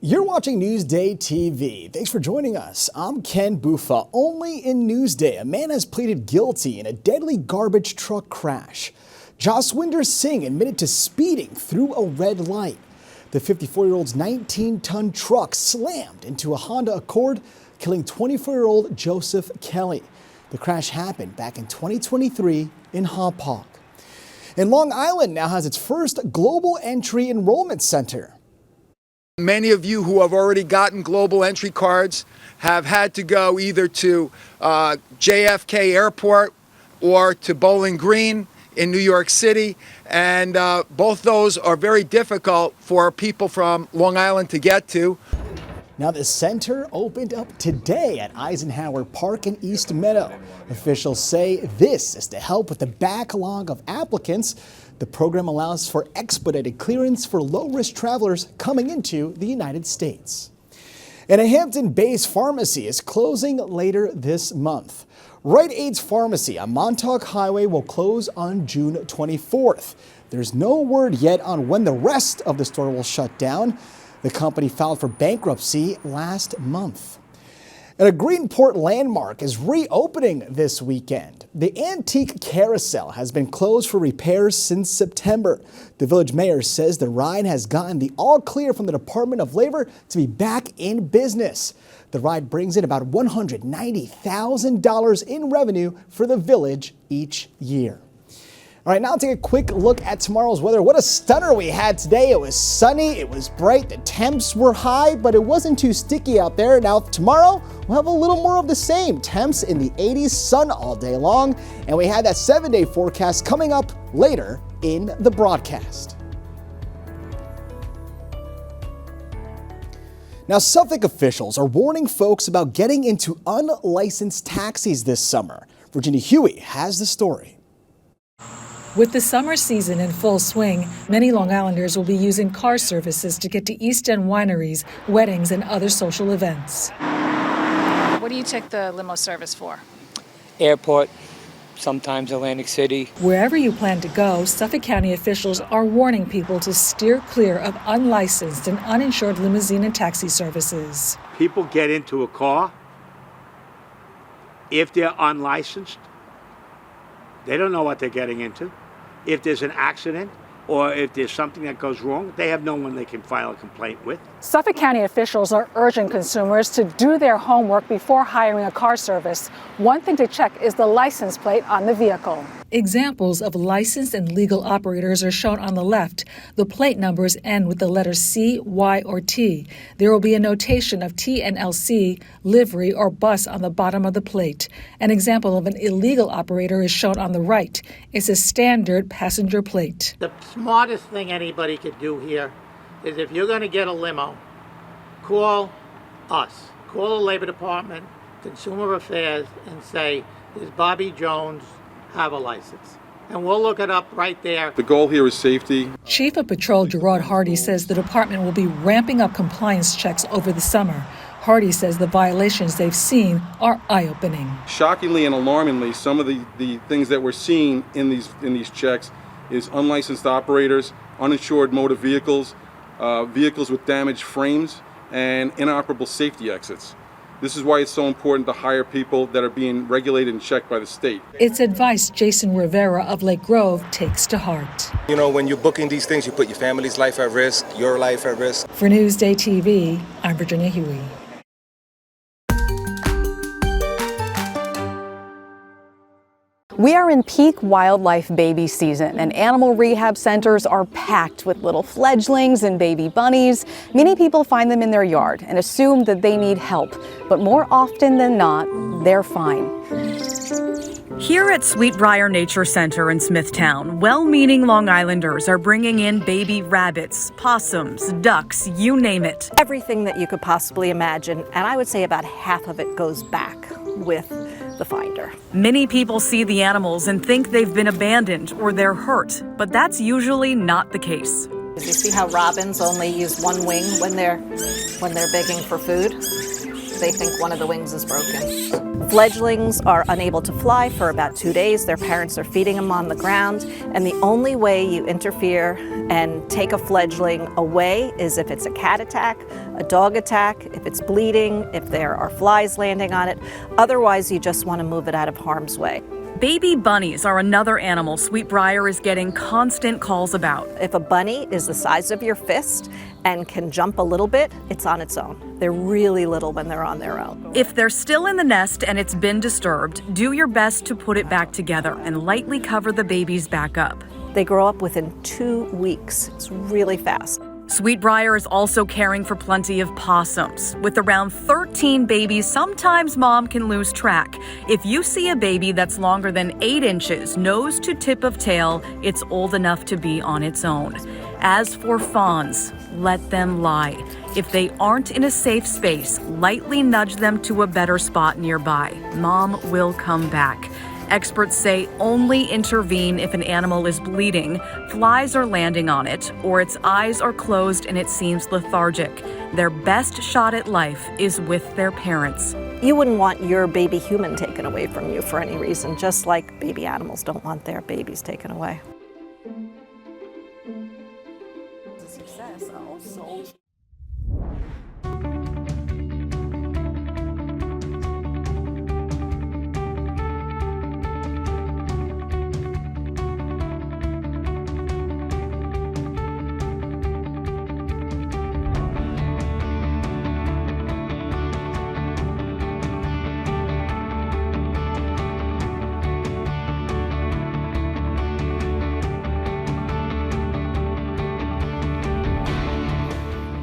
You're watching Newsday TV. Thanks for joining us. I'm Ken Buffa. Only in Newsday, a man has pleaded guilty in a deadly garbage truck crash. Jaswinder Singh admitted to speeding through a red light. The 54-year-old's 19-ton truck slammed into a Honda Accord, killing 24-year-old Joseph Kelly. The crash happened back in 2023 in Hauppauge. And Long Island now has its first global entry enrollment center. Many of you who have already gotten global entry cards have had to go either to JFK Airport or to Bowling Green in New York City, and both those are very difficult for people from Long Island to get to. Now the center opened up today at Eisenhower Park in East Meadow. Officials say this is to help with the backlog of applicants. The program allows for expedited clearance for low-risk travelers coming into the United States. And a Hampton-based pharmacy is closing later this month. Rite Aid's pharmacy on Montauk Highway will close on June 24th. There's no word yet on when the rest of the store will shut down. The company filed for bankruptcy last month. And a Greenport landmark is reopening this weekend. The antique carousel has been closed for repairs since September. The village mayor says the ride has gotten the all clear from the Department of Labor to be back in business. The ride brings in about $190,000 in revenue for the village each year. All right, now take a quick look at tomorrow's weather. What a stunner we had today. It was sunny, it was bright, the temps were high, but it wasn't too sticky out there. Now tomorrow, we'll have a little more of the same. Temps in the 80s, sun all day long, and we had that 7-day forecast coming up later in the broadcast. Now, Suffolk officials are warning folks about getting into unlicensed taxis this summer. Virginia Huey has the story. With the summer season in full swing, many Long Islanders will be using car services to get to East End wineries, weddings, and other social events. What do you take the limo service for? Airport, sometimes Atlantic City. Wherever you plan to go, Suffolk County officials are warning people to steer clear of unlicensed and uninsured limousine and taxi services. People get into a car, if they're unlicensed, they don't know what they're getting into. If there's an accident or if there's something that goes wrong, they have no one they can file a complaint with. Suffolk County officials are urging consumers to do their homework before hiring a car service. One thing to check is the license plate on the vehicle. Examples of licensed and legal operators are shown on the left. The plate numbers end with the letters C, Y, or T. There will be a notation of TNLC, livery, or bus on the bottom of the plate. An example of an illegal operator is shown on the right. It's a standard passenger plate. The smartest thing anybody could do here is if you're going to get a limo, call us. Call the Labor Department, Consumer Affairs, and say, does Bobby Jones have a license? And we'll look it up right there. The goal here is safety. Chief of Patrol Gerard Hardy says the department will be ramping up compliance checks over the summer. Hardy says the violations they've seen are eye-opening. Shockingly and alarmingly, some of the things that we're seeing in these checks is unlicensed operators, uninsured motor vehicles, vehicles with damaged frames, and inoperable safety exits. This is why it's so important to hire people that are being regulated and checked by the state. It's advice Jason Rivera of Lake Grove takes to heart. You know, when you're booking these things, you put your family's life at risk, your life at risk. For Newsday TV, I'm Virginia Huey. We are in peak wildlife baby season, and animal rehab centers are packed with little fledglings and baby bunnies. Many people find them in their yard and assume that they need help, but more often than not, they're fine. Here at Sweetbriar Nature Center in Smithtown, well-meaning Long Islanders are bringing in baby rabbits, possums, ducks, you name it. Everything that you could possibly imagine, and I would say about half of it goes back with the finder. Many people see the animals and think they've been abandoned or they're hurt, but that's usually not the case. You see how robins only use one wing when they're begging for food? they think one of the wings is broken. Fledglings are unable to fly for about 2 days. Their parents are feeding them on the ground, and the only way you interfere and take a fledgling away is if it's a cat attack, a dog attack, if it's bleeding, if there are flies landing on it. Otherwise, you just want to move it out of harm's way. Baby bunnies are another animal Sweetbriar is getting constant calls about. If a bunny is the size of your fist and can jump a little bit, it's on its own. They're really little when they're on their own. If they're still in the nest and it's been disturbed, do your best to put it back together and lightly cover the babies back up. They grow up within 2 weeks. It's really fast. Sweetbriar is also caring for plenty of possums. With around 13 babies, sometimes mom can lose track. If you see a baby that's longer than 8 inches, nose to tip of tail, it's old enough to be on its own. As for fawns, let them lie. If they aren't in a safe space, lightly nudge them to a better spot nearby. Mom will come back. Experts say only intervene if an animal is bleeding, flies are landing on it, or its eyes are closed and it seems lethargic. Their best shot at life is with their parents. You wouldn't want your baby human taken away from you for any reason, just like baby animals don't want their babies taken away.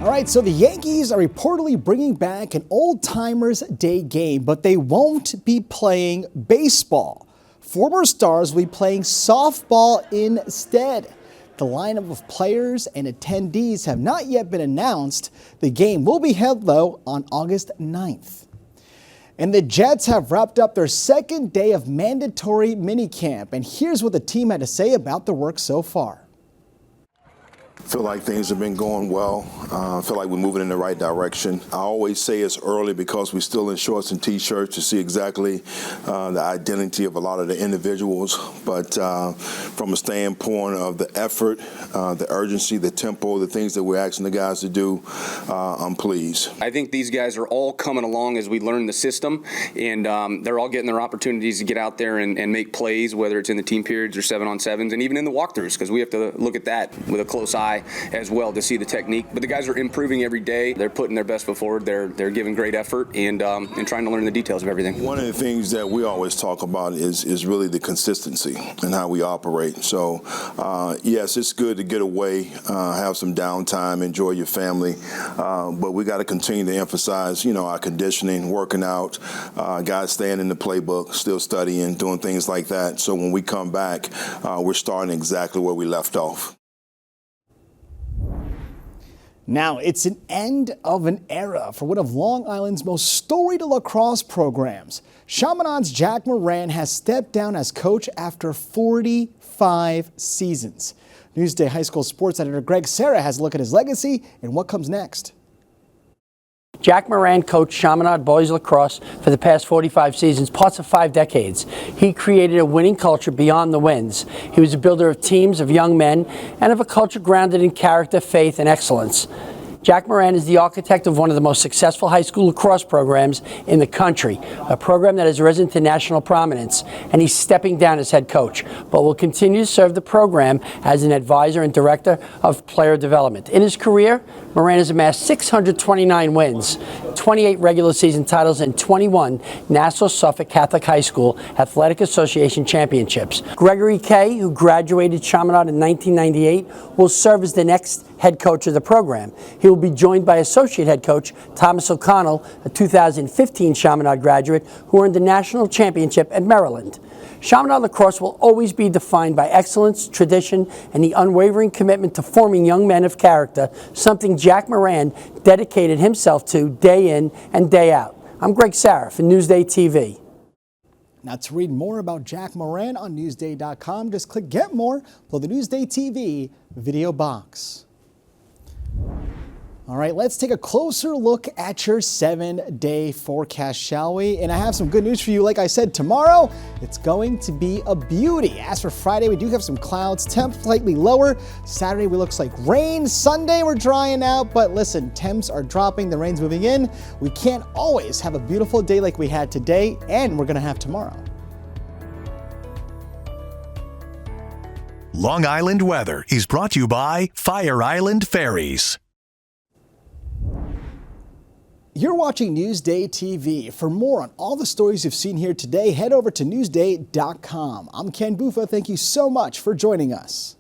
All right, so the Yankees are reportedly bringing back an old-timers day game, but they won't be playing baseball. Former stars will be playing softball instead. The lineup of players and attendees have not yet been announced. The game will be held, though, on August 9th. And the Jets have wrapped up their second day of mandatory minicamp, and here's what the team had to say about the work so far. Feel like things have been going well. Feel like we're moving in the right direction. I always say it's early because we're still in shorts and t-shirts to see exactly the identity of a lot of the individuals. But from a standpoint of the effort, the urgency, the tempo, the things that we're asking the guys to do, I'm pleased. I think these guys are all coming along as we learn the system, and they're all getting their opportunities to get out there and make plays, whether it's in the team periods or 7-on-7s, and even in the walkthroughs, because we have to look at that with a close eye as well to see the technique. But the guys are improving every day. They're putting their best foot forward. They're giving great effort and trying to learn the details of everything. One of the things that we always talk about is really the consistency and how we operate. So yes, it's good to get away, have some downtime, enjoy your family, but we got to continue to emphasize, our conditioning, working out, guys staying in the playbook, still studying, doing things like that. So when we come back, we're starting exactly where we left off. Now, it's an end of an era for one of Long Island's most storied lacrosse programs. Chaminade's Jack Moran has stepped down as coach after 45 seasons. Newsday High School sports editor Greg Sarah has a look at his legacy and what comes next. Jack Moran coached Chaminade boys lacrosse for the past 45 seasons, parts of 5 decades. He created a winning culture beyond the wins. He was a builder of teams of young men and of a culture grounded in character, faith, and excellence. Jack Moran is the architect of one of the most successful high school lacrosse programs in the country, a program that has risen to national prominence, and he's stepping down as head coach, but will continue to serve the program as an advisor and director of player development. In his career, Moran has amassed 629 wins, 28 regular season titles, and 21 Nassau-Suffolk Catholic High School Athletic Association championships. Gregory Kay, who graduated Chaminade in 1998, will serve as the next head coach of the program. He will be joined by associate head coach Thomas O'Connell, a 2015 Chaminade graduate who earned the national championship at Maryland. Chaminade lacrosse will always be defined by excellence, tradition, and the unwavering commitment to forming young men of character, something Jack Moran dedicated himself to day in and day out. I'm Greg Sarah for Newsday TV. Now, to read more about Jack Moran on Newsday.com, just click Get More below the Newsday TV video box. All right, let's take a closer look at your 7-day forecast, shall we? And I have some good news for you. Like I said, tomorrow, it's going to be a beauty. As for Friday, we do have some clouds, temps slightly lower. Saturday, we looks like rain. Sunday, we're drying out. But listen, temps are dropping, the rain's moving in. We can't always have a beautiful day like we had today, and we're gonna have tomorrow. Long Island weather is brought to you by Fire Island Ferries. You're watching Newsday TV. For more on all the stories you've seen here today, head over to Newsday.com. I'm Ken Buffa. Thank you so much for joining us.